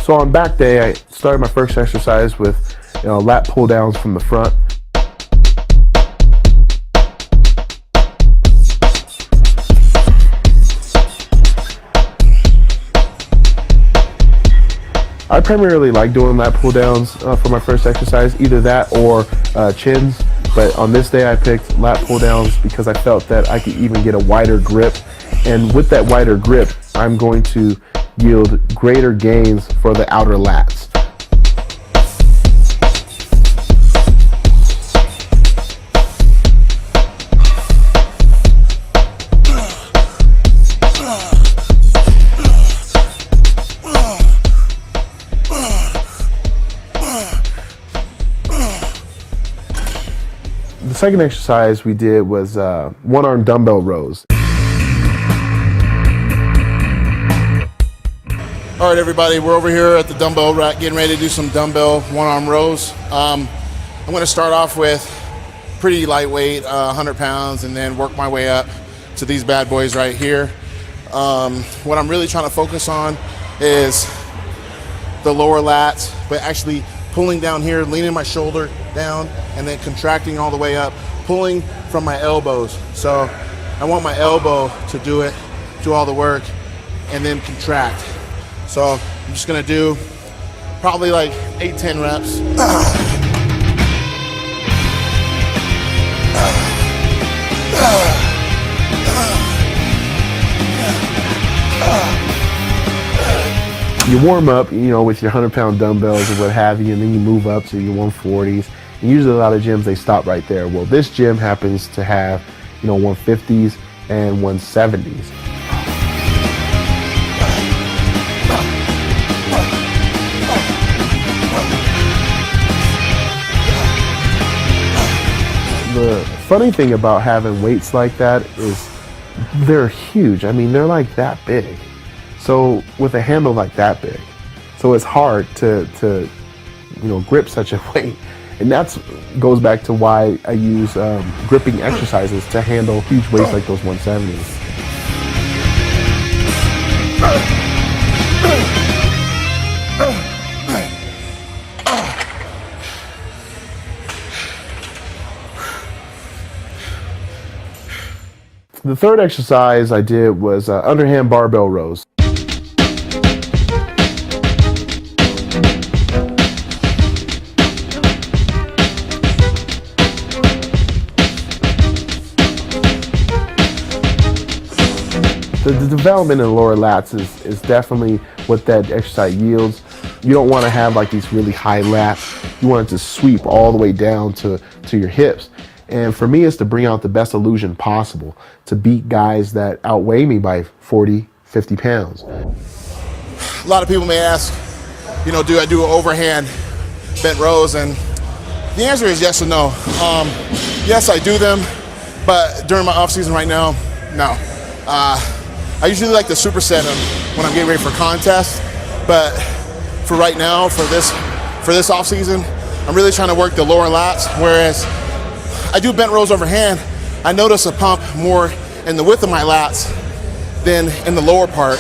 So on back day, I started my first exercise with lat pull downs from the front. I primarily like doing lat pull downs for my first exercise, either that or chins. But on this day I picked lat pull downs because I felt that I could even get a wider grip. And with that wider grip, I'm going to yield greater gains for the outer lats. The second exercise we did was one-arm dumbbell rows. All right, everybody, we're over here at the dumbbell rack getting ready to do some dumbbell one-arm rows. I'm going to start off with pretty lightweight, 100 pounds, and then work my way up to these bad boys right here. What I'm really trying to focus on is the lower lats, but actually pulling down here, leaning my shoulder down, and then contracting all the way up, pulling from my elbows. So I want my elbow to do all the work, and then contract. So I'm just gonna do probably like 8-10 reps. You warm up, with your 100-pound dumbbells or what have you, and then you move up to your 140s. And usually a lot of gyms, they stop right there. Well, this gym happens to have, 150s and 170s. The funny thing about having weights like that is they're huge. I mean, they're like that big. So with a handle like that big, so it's hard to grip such a weight. And that goes back to why I use gripping exercises to handle huge weights like those 170s. The third exercise I did was underhand barbell rows. The development in the lower lats is definitely what that exercise yields. You don't want to have like these really high lats. You want it to sweep all the way down to your hips. And for me, it's to bring out the best illusion possible, to beat guys that outweigh me by 40, 50 pounds. A lot of people may ask, do I do overhand bent rows? And the answer is yes or no. Yes, I do them, but during my off season right now, no. I usually like to superset them when I'm getting ready for contests, but for right now, for this off season, I'm really trying to work the lower lats, whereas I do bent rows overhand. I notice a pump more in the width of my lats than in the lower part.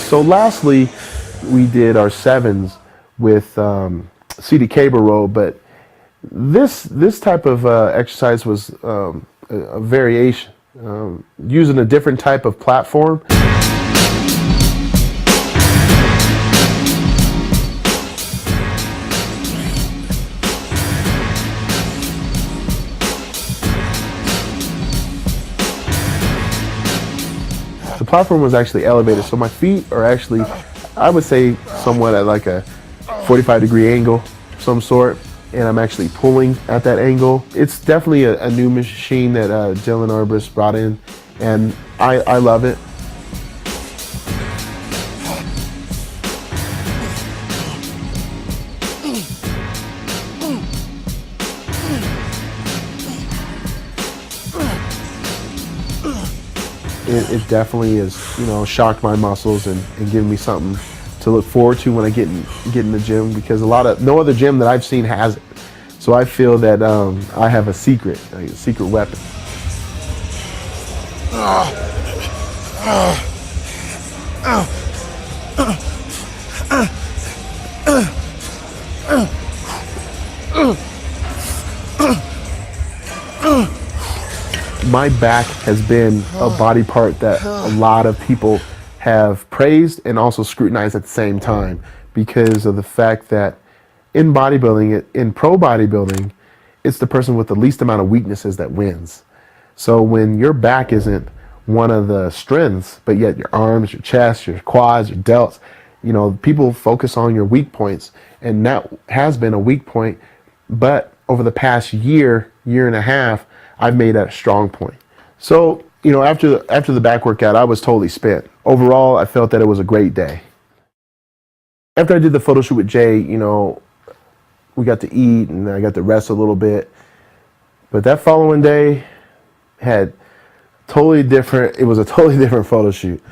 So lastly, we did our sevens with seated cable row, but this type of exercise was a variation, using a different type of platform. The platform was actually elevated, so my feet are actually, I would say, somewhat at like a 45-degree angle of some sort, and I'm actually pulling at that angle. It's definitely a new machine that Dylan Arbus brought in, and I love it. it definitely has, you know, shocked my muscles and given me something to look forward to when I get in the gym, because no other gym that I've seen has it. So I feel that I have a secret weapon. My back has been a body part that a lot of people have praised and also scrutinized at the same time, because of the fact that in bodybuilding, in pro bodybuilding, it's the person with the least amount of weaknesses that wins. So when your back isn't one of the strengths, but yet your arms, your chest, your quads, your delts, you know, people focus on your weak points, and that has been a weak point. But over the past year and a half, I've made that a strong point. So, you know, after the back workout, I was totally spent. Overall, I felt that it was a great day. After I did the photo shoot with Jay, you know, we got to eat and I got to rest a little bit. But that following day had it was a totally different photo shoot.